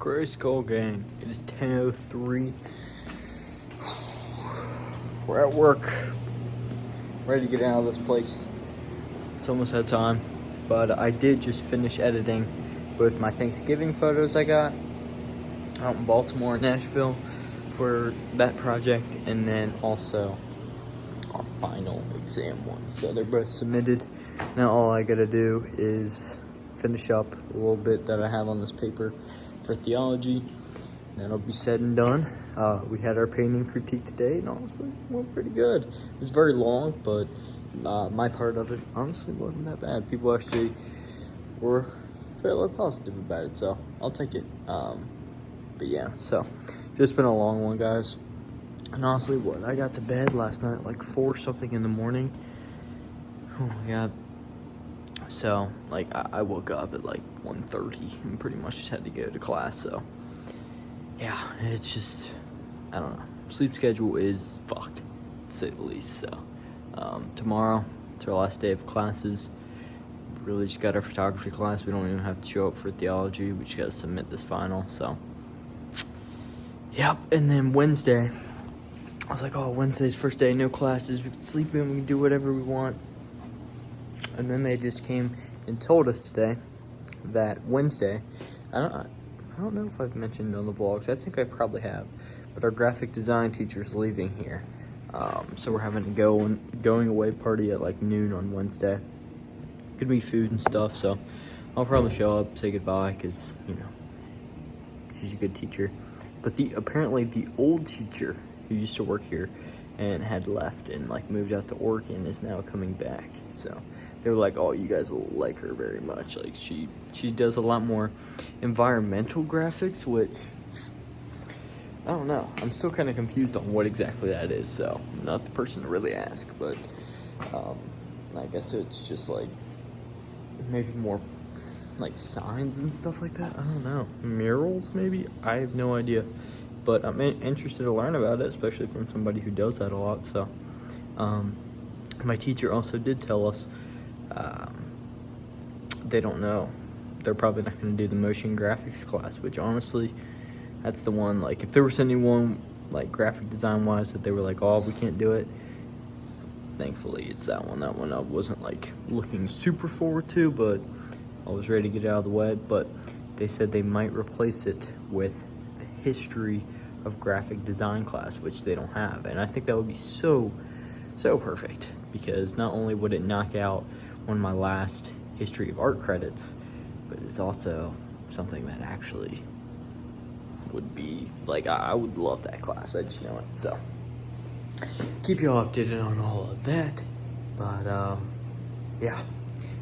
Gray Skull Gang. It is 10:03. We're at work, ready to get out of this place. It's almost that time, but I did just finish editing both my Thanksgiving photos I got out in Baltimore and Nashville for that project, and then also our final exam ones. So they're both submitted. Now all I gotta do is finish up a little bit that I have on this paper for theology. That'll be said and done. We had our painting critique today, and honestly, it went pretty good. It was very long, but my part of it honestly wasn't that bad. People actually were fairly positive about it, so I'll take it. But yeah, so just been a long one, guys. And honestly, I got to bed last night like 4 something in the morning. Oh my god. So like I woke up at like 1:30 and pretty much just had to go to class. So yeah, it's just, I don't know. Sleep schedule is fucked, to say the least. So tomorrow, it's our last day of classes. We really just got our photography class. We don't even have to show up for theology. We just got to submit this final. So yep. And then Wednesday, I was like, oh, Wednesday's first day, no classes. We can sleep in, we can do whatever we want. And then they just came and told us today that Wednesday, I don't know if I've mentioned on the vlogs. I think I probably have, but our graphic design teacher's leaving here, so we're having a going away party at like noon on Wednesday. Could be food and stuff, so I'll probably show up, say goodbye, because you know she's a good teacher. But apparently the old teacher who used to work here and had left and like moved out to Oregon is now coming back. So they were like, oh, you guys will like her very much. Like she does a lot more environmental graphics, which I don't know. I'm still kind of confused on what exactly that is. So I'm not the person to really ask, but I guess it's just like maybe more like signs and stuff like that. I don't know. Murals maybe? I have no idea. But I'm interested to learn about it, especially from somebody who does that a lot. So my teacher also did tell us they don't know. They're probably not going to do the motion graphics class, which honestly, that's the one, like, if there was anyone, like, graphic design-wise that they were like, oh, we can't do it, thankfully, it's that one. That one I wasn't, like, looking super forward to, but I was ready to get it out of the way. But they said they might replace it with the history of graphic design class, which they don't have. And I think that would be so perfect, because not only would it knock out one of my last history of art credits, but it's also something that actually would be like, I would love that class. I just know it. So keep you all updated on all of that. But yeah,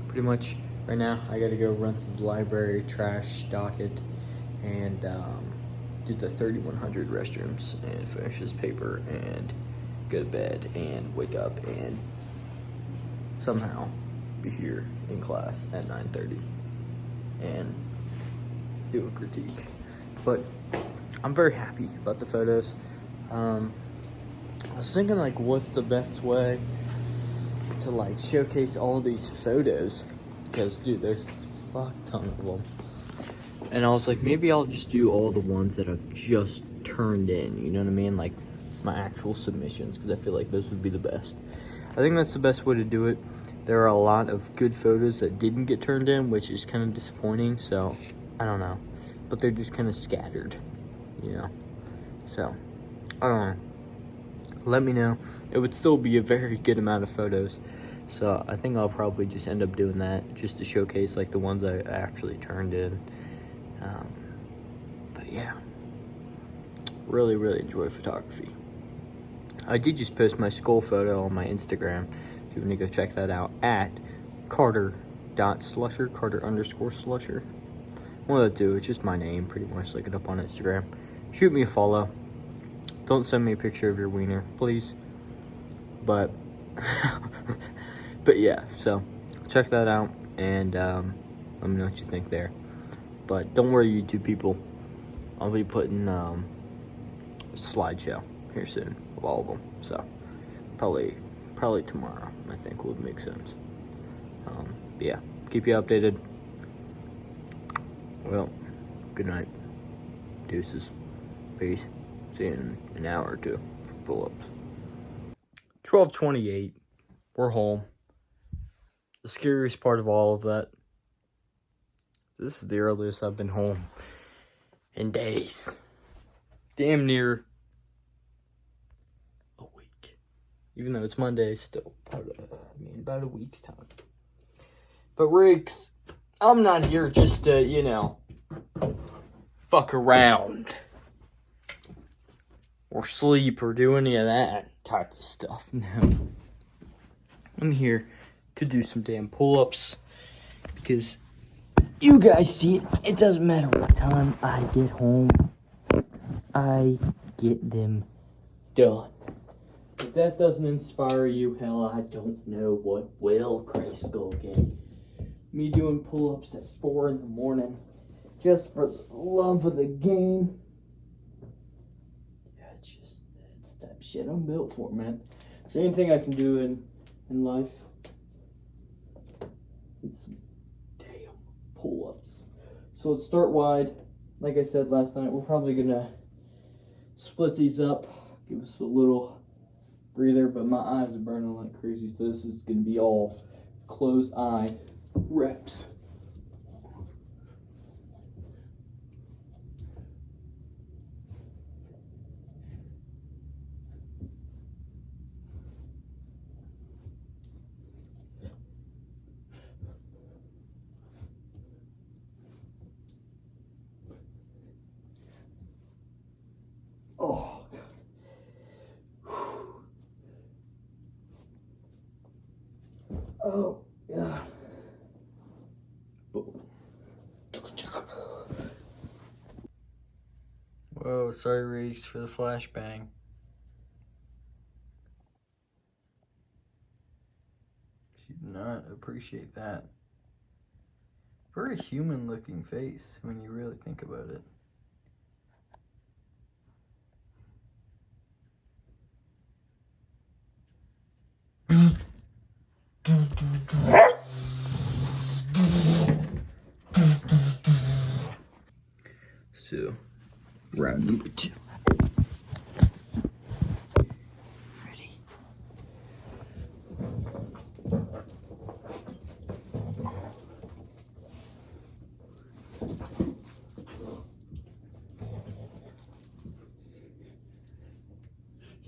pretty much right now I gotta go run through the library, trash, stock it, and do the 3100 restrooms and finish this paper and go to bed and wake up and somehow be here in class at 9:30 and do a critique. But I'm very happy about the photos. I was thinking like what's the best way to like showcase all these photos, because dude, there's a fuck ton of them. And I was like, maybe I'll just do all the ones that I've just turned in, you know what I mean? Like my actual submissions, because I feel like those would be the best. I think that's the best way to do it. There are a lot of good photos that didn't get turned in, which is kind of disappointing, so I don't know. But they're just kind of scattered, you know? So, I don't know. Let me know. It would still be a very good amount of photos, so I think I'll probably just end up doing that just to showcase like the ones I actually turned in. But yeah, really enjoy photography. I did just post my skull photo on my Instagram. If you want to go check that out at Carter.Slusher, Carter_Slusher. One of the two, it's just my name, pretty much. Look it up on Instagram. Shoot me a follow. Don't send me a picture of your wiener, please. But, but yeah, so check that out and let me know what you think there. But don't worry, YouTube people. I'll be putting a slideshow here soon of all of them. So probably tomorrow, I think, would make sense. But yeah, keep you updated. Well, good night. Deuces. Peace. See you in an hour or two for pull-ups. 12:28. We're home. The scariest part of all of that, this is the earliest I've been home in days. Damn near a week. Even though it's Monday, still about a week's time. But Riggs, I'm not here just to, fuck around. Or sleep or do any of that type of stuff. No. I'm here to do some damn pull-ups. Because you guys see it. It doesn't matter what time I get home. I get them done. If that doesn't inspire you, hell, I don't know what will, Christ Skull Gang. Me doing pull-ups at 4 in the morning. Just for the love of the game. Yeah, it's the type of shit I'm built for, man. Same thing I can do in life. It's some damn pull-ups. So let's start wide. Like I said last night, we're probably gonna split these up. Give us a little breather, but my eyes are burning like crazy, so this is gonna be all closed eye reps. Oh, God. Oh, yeah. Whoa, sorry, Reeks, for the flashbang. She did not appreciate that. Very human-looking face when you really think about it. So, round number 2. Ready?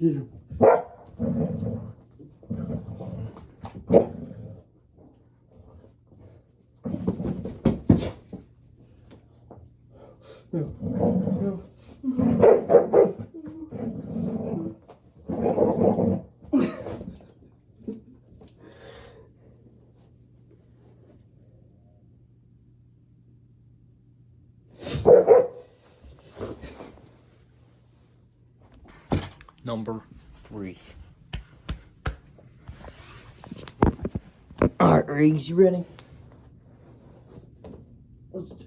Get him. No. Number 3. Alright, Riggs, you ready? Let's do it.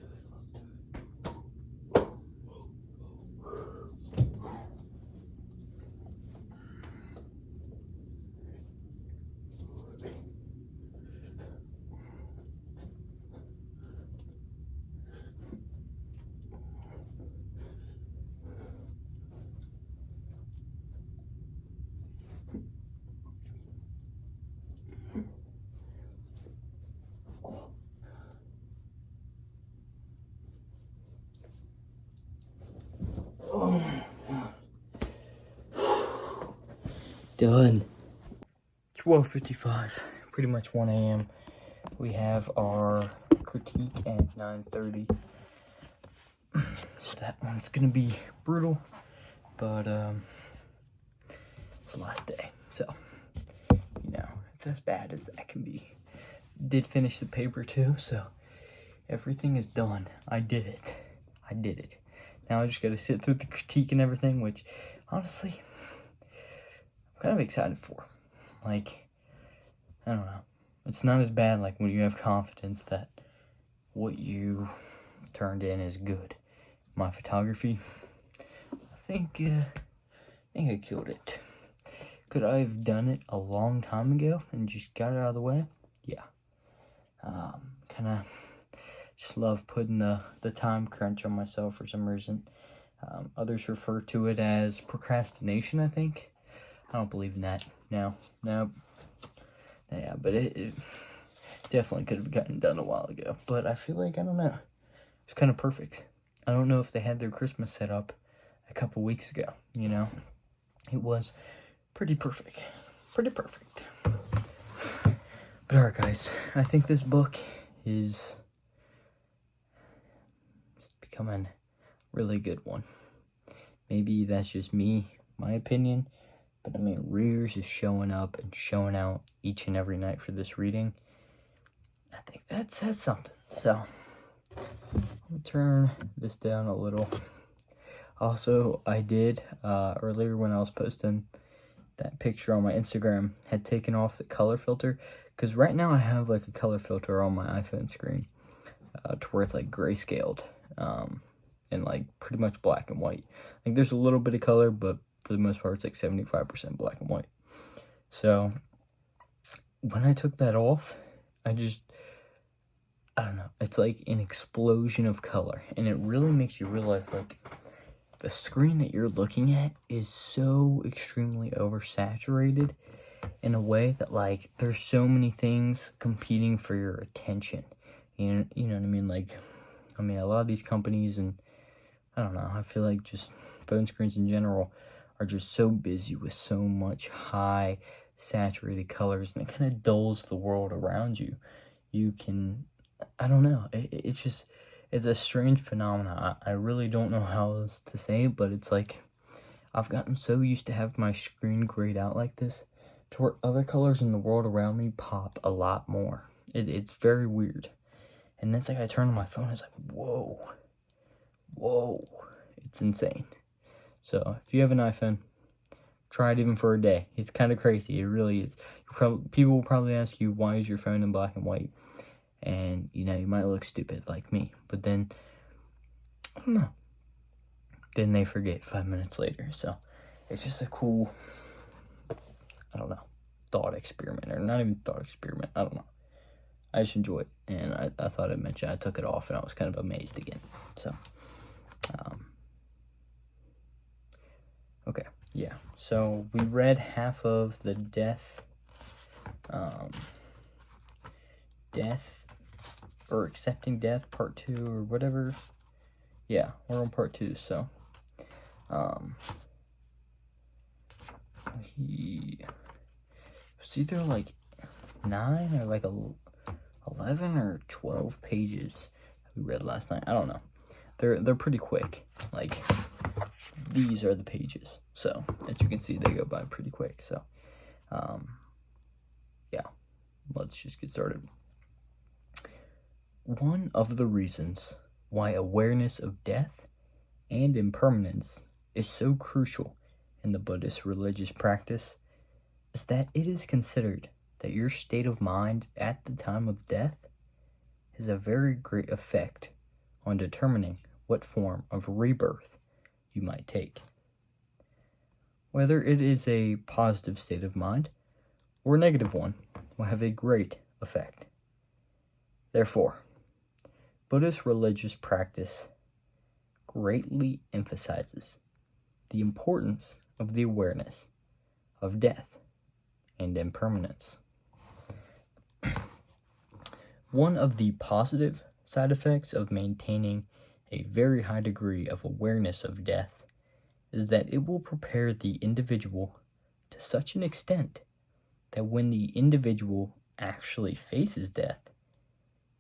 Oh, done. 12:55, pretty much 1 a.m. We have our critique at 9:30. So that one's gonna be brutal, but it's the last day, so it's as bad as that can be. Did finish the paper too, so everything is done. I did it. Now I just gotta sit through the critique and everything, which honestly I'm kind of excited for. Like, I don't know, it's not as bad like when you have confidence that what you turned in is good. My photography, I think I killed it. Could I have done it a long time ago and just got it out of the way? Yeah. Kind of just love putting the time crunch on myself for some reason. Others refer to it as procrastination, I think. I don't believe in that. No. Yeah, but it definitely could have gotten done a while ago. But I feel like, I don't know, it's kind of perfect. I don't know if they had their Christmas set up a couple weeks ago, you know? It was pretty perfect. Pretty perfect. But alright, guys, I think this book is becoming a really good one. Maybe that's just me, my opinion, but I mean, Rears is showing up and showing out each and every night for this reading. I think that says something. So, I'll turn this down a little. Also, I did, earlier when I was posting that picture on my Instagram, had taken off the color filter, because right now I have like a color filter on my iPhone screen, to where it's like grayscaled, and like pretty much black and white. Like there's a little bit of color, but for the most part it's like 75% black and white. So when I took that off, I don't know, it's like an explosion of color, and it really makes you realize like the screen that you're looking at is so extremely oversaturated in a way that like there's so many things competing for your attention. You know what I mean? Like, I mean, a lot of these companies, and I don't know, I feel like just phone screens in general are just so busy with so much high saturated colors, and it kind of dulls the world around you. You can, I don't know, it's just, it's a strange phenomenon. I really don't know how else to say it, but it's like I've gotten so used to have my screen grayed out like this to where other colors in the world around me pop a lot more. It's very weird. And then it's like I turn on my phone, it's like, whoa, it's insane. So if you have an iPhone, try it even for a day. It's kind of crazy. It really is. People will probably ask you, why is your phone in black and white? And, you know, you might look stupid like me. But then, I don't know. Then they forget 5 minutes later. So it's just a cool, I don't know, thought experiment. Or not even thought experiment. I don't know. I just enjoy it. And I thought I'd mention I took it off and I was kind of amazed again. So, okay. Yeah. So we read half of the death or accepting death part 2 or whatever. Yeah, we're on part 2. So it's either like 9 or like 11 or 12 pages we read last night. I don't know. They're pretty quick. Like, these are the pages. So as you can see, they go by pretty quick. So yeah, let's just get started. One of the reasons why awareness of death and impermanence is so crucial in the Buddhist religious practice is that it is considered that your state of mind at the time of death has a very great effect on determining what form of rebirth you might take. Whether it is a positive state of mind or a negative one will have a great effect. Therefore, Buddhist religious practice greatly emphasizes the importance of the awareness of death and impermanence. One of the positive side effects of maintaining a very high degree of awareness of death is that it will prepare the individual to such an extent that when the individual actually faces death,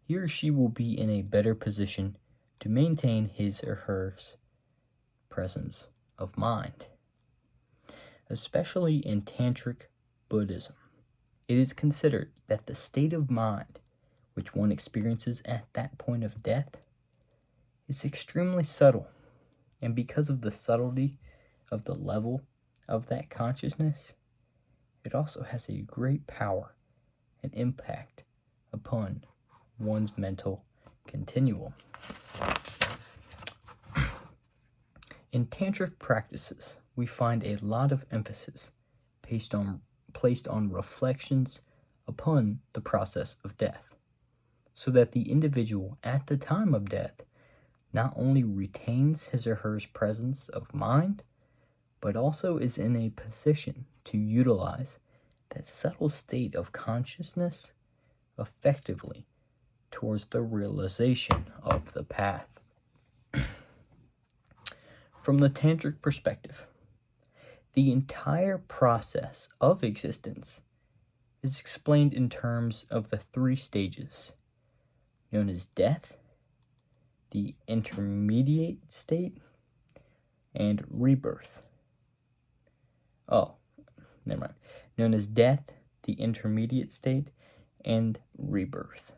he or she will be in a better position to maintain his or her presence of mind. Especially in Tantric Buddhism, it is considered that the state of mind which one experiences at that point of death is extremely subtle, and because of the subtlety of the level of that consciousness, it also has a great power and impact upon one's mental continuum. In tantric practices, we find a lot of emphasis placed on reflections upon the process of death, so that the individual at the time of death not only retains his or her presence of mind, but also is in a position to utilize that subtle state of consciousness effectively towards the realization of the path. From the tantric perspective, the entire process of existence is explained in terms of the 3 stages known as death, the intermediate state, and rebirth. Known as death, the intermediate state, and rebirth.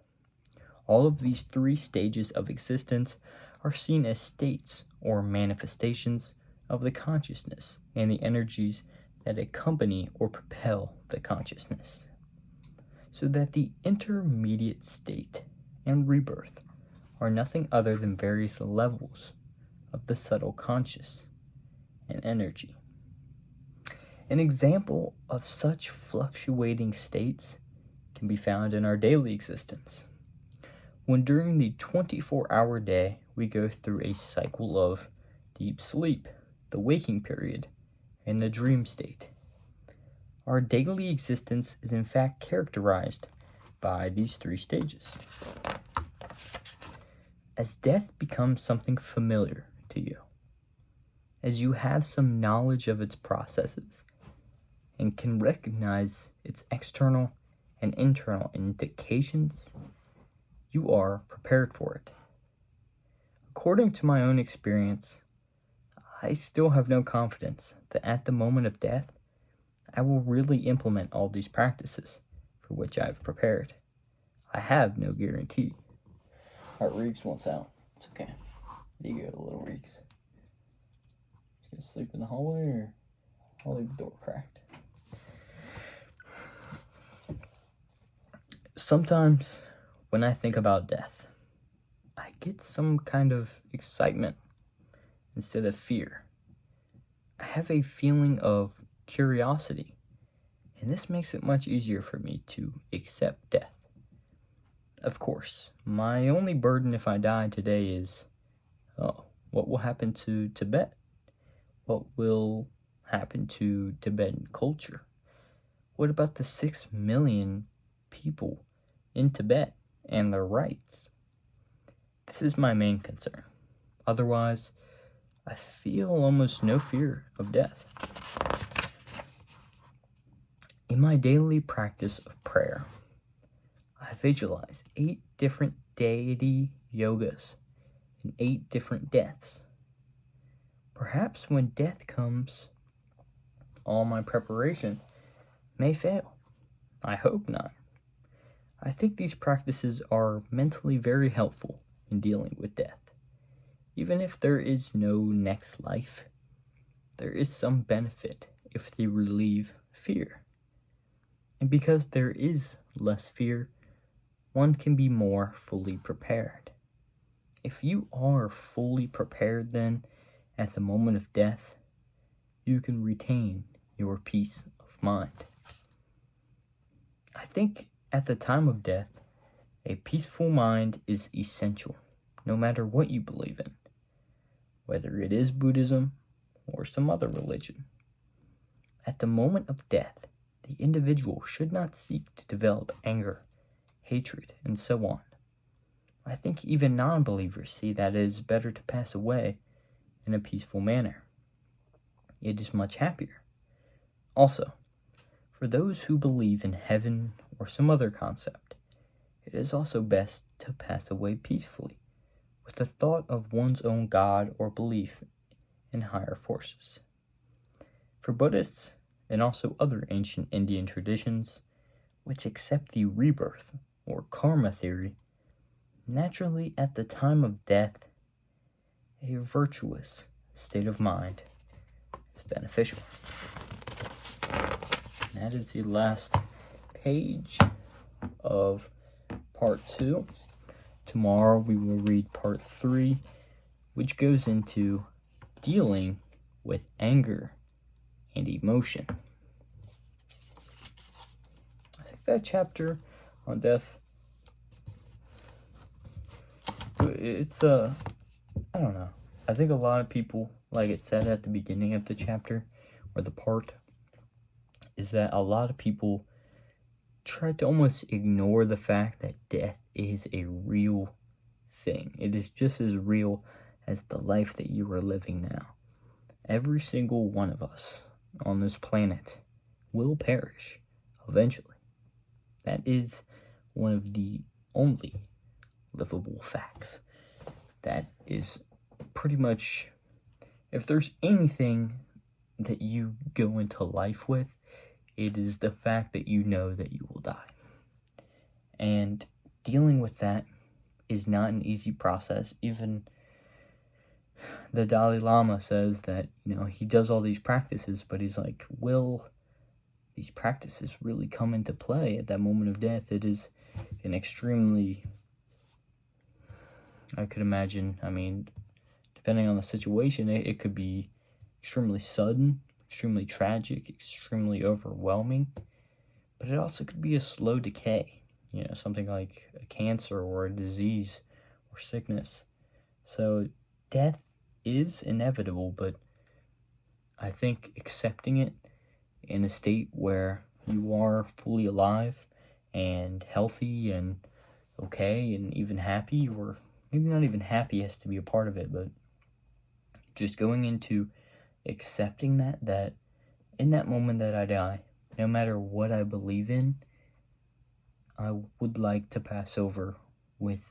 All of these 3 stages of existence are seen as states or manifestations of the consciousness and the energies that accompany or propel the consciousness. So that the intermediate state and rebirth are nothing other than various levels of the subtle conscious and energy. An example of such fluctuating states can be found in our daily existence. When during the 24-hour day, we go through a cycle of deep sleep, the waking period, and the dream state. Our daily existence is in fact characterized by these 3 stages. As death becomes something familiar to you, as you have some knowledge of its processes and can recognize its external and internal indications, you are prepared for it. According to my own experience, I still have no confidence that at the moment of death, I will really implement all these practices for which I have prepared. I have no guarantee. Our Reeks wants out. It's okay. You go, little Reeks. You gonna sleep in the hallway, or I'll leave the door cracked? Sometimes when I think about death, I get some kind of excitement instead of fear. I have a feeling of curiosity, and this makes it much easier for me to accept death. Of course, my only burden if I die today is, what will happen to Tibet? What will happen to Tibetan culture? What about the 6 million people in Tibet and their rights? This is my main concern. Otherwise, I feel almost no fear of death. In my daily practice of prayer, I visualize 8 different deity yogas and 8 different deaths. Perhaps when death comes, all my preparation may fail. I hope not. I think these practices are mentally very helpful in dealing with death. Even if there is no next life, there is some benefit if they relieve fear. And because there is less fear, one can be more fully prepared. If you are fully prepared, then, at the moment of death, you can retain your peace of mind. I think at the time of death, a peaceful mind is essential, no matter what you believe in, whether it is Buddhism or some other religion. At the moment of death, the individual should not seek to develop anger, hatred, and so on. I think even non-believers see that it is better to pass away in a peaceful manner. It is much happier. Also, for those who believe in heaven or some other concept, it is also best to pass away peacefully, with the thought of one's own God or belief in higher forces. For Buddhists, and also other ancient Indian traditions, which accept the rebirth or karma theory, naturally at the time of death, a virtuous state of mind is beneficial. And that is the last page of part 2. Tomorrow we will read part 3, which goes into dealing with anger and emotion. I think that chapter on death, it's I don't know. I think a lot of people, like it said at the beginning of the chapter, or the part, is that a lot of people try to almost ignore the fact that death is a real thing. It is just as real as the life that you are living now. Every single one of us on this planet will perish eventually. That is one of the only livable facts. That is pretty much, if there's anything that you go into life with, it is the fact that you know that you will die. And dealing with that is not an easy process. Even the Dalai Lama says that, he does all these practices, but he's like, will these practices really come into play at that moment of death? It is an extremely, I could imagine, depending on the situation, it could be extremely sudden, extremely tragic, extremely overwhelming, but it also could be a slow decay, something like a cancer or a disease or sickness. So death is inevitable, but I think accepting it in a state where you are fully alive and healthy and okay and even happy, or maybe not even happy has to be a part of it, but just going into accepting that in that moment that I die, no matter what I believe in, I would like to pass over with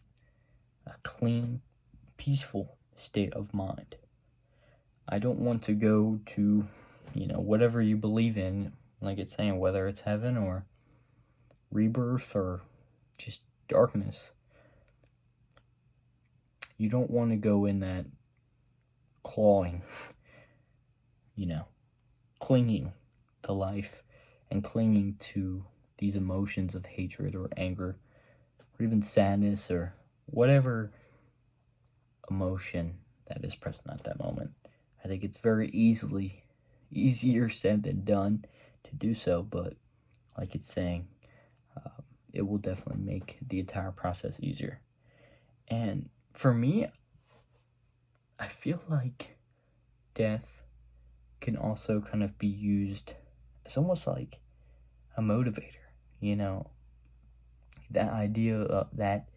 a clean, peaceful state of mind. I don't want to go to, whatever you believe in, like it's saying, whether it's heaven or rebirth or just darkness. You don't want to go in that clawing, clinging to life and clinging to these emotions of hatred or anger or even sadness or whatever emotion that is present at that moment. I think it's very easier said than done to do so, but like it's saying, it will definitely make the entire process easier. And for me, I feel like death can also kind of be used as almost like a motivator, that idea of that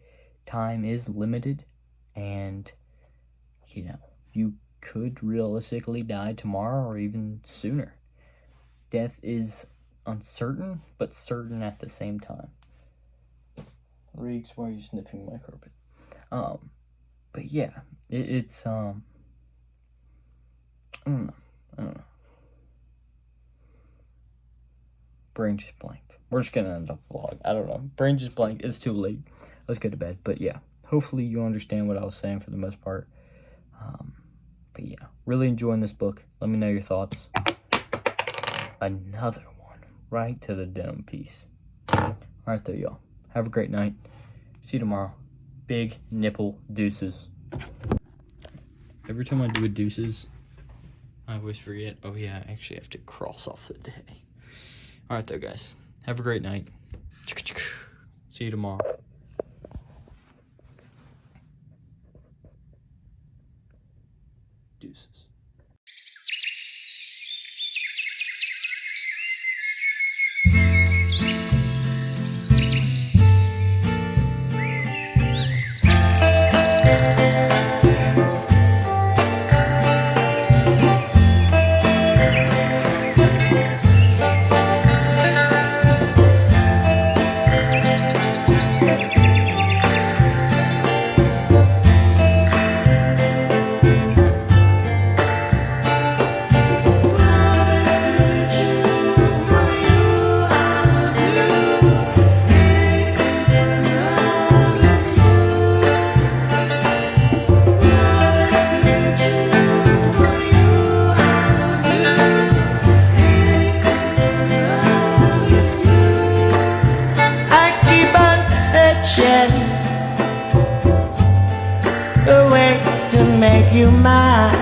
time is limited and, you could realistically die tomorrow or even sooner. Death is uncertain, but certain at the same time. Riggs, why are you sniffing my carpet? But yeah, it's, I don't know. Brain just blanked. We're just gonna end up the vlog. I don't know. Brain just blanked. It's too late. Let's go to bed. But yeah, hopefully you understand what I was saying for the most part. But yeah, really enjoying this book. Let me know your thoughts. Another one. Right to the dome piece. Alright though, y'all. Have a great night. See you tomorrow. Big nipple deuces. Every time I do a deuces, I always forget. Oh yeah, I actually have to cross off the day. Alright though, guys. Have a great night. See you tomorrow. Deuces. The ways to make you mine,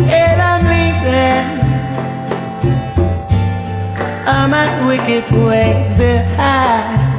and I'm leaving all my wicked ways behind.